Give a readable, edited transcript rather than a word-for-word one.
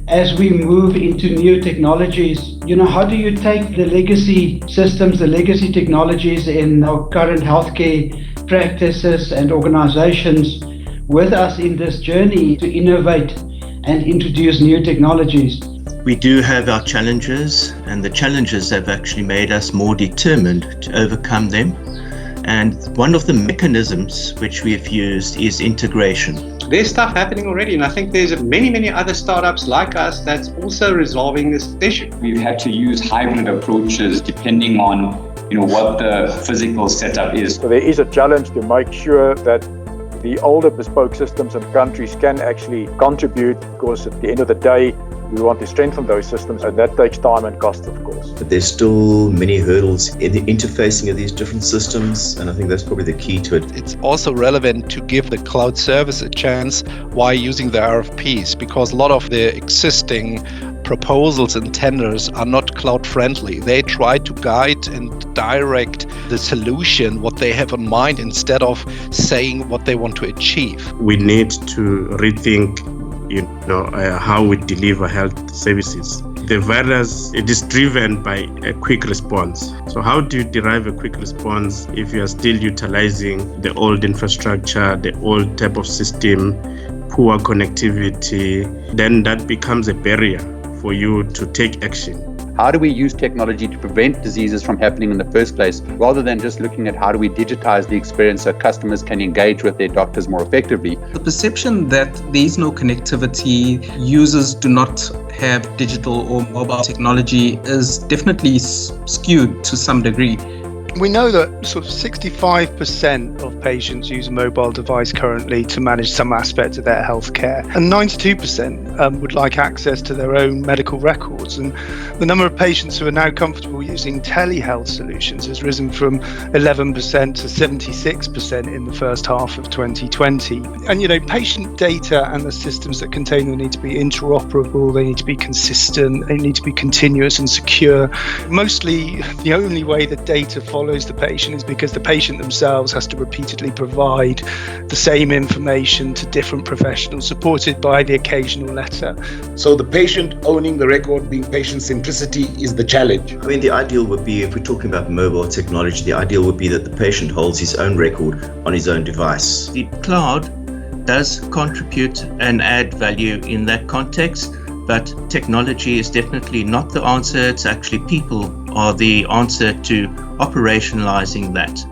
as we move into new technologies, how do you take the legacy systems, the legacy technologies in our current healthcare practices and organizations with us in this journey to innovate and introduce new technologies? We do have our challenges, and the challenges have actually made us more determined to overcome them. And one of the mechanisms which we have used is integration. There's stuff happening already, and I think there's many other startups like us that's also resolving this issue. We've had to use hybrid approaches depending on what the physical setup is. So there is a challenge to make sure that the older bespoke systems and countries can actually contribute, because at the end of the day, we want to strengthen those systems, and that takes time and cost, of course. But there's still many hurdles in the interfacing of these different systems, and I think that's probably the key to it. It's also relevant to give the cloud service a chance while using the RFPs, because a lot of the existing proposals and tenders are not cloud friendly. They try to guide and direct the solution, what they have in mind, instead of saying what they want to achieve. We need to rethink how we deliver health services. The virus, it is driven by a quick response. So how do you derive a quick response if you are still utilizing the old infrastructure, the old type of system, poor connectivity? Then that becomes a barrier for you to take action. How do we use technology to prevent diseases from happening in the first place, rather than just looking at how do we digitize the experience so customers can engage with their doctors more effectively? The perception that there is no connectivity, users do not have digital or mobile technology is definitely skewed to some degree. We know that sort of 65% of patients use a mobile device currently to manage some aspect of their healthcare, and 92% would like access to their own medical records. And the number of patients who are now comfortable using telehealth solutions has risen from 11% to 76% in the first half of 2020. And patient data and the systems that contain them need to be interoperable, they need to be consistent, they need to be continuous and secure. Mostly the only way that data follows the patient is because the patient themselves has to repeatedly provide the same information to different professionals, supported by the occasional letter. So the patient owning the record, being patient centricity, is the challenge. I mean, the ideal would be, if we're talking about mobile technology, the ideal would be that the patient holds his own record on his own device. The cloud does contribute and add value in that context, but technology is definitely not the answer. It's actually people are the answer to operationalizing that.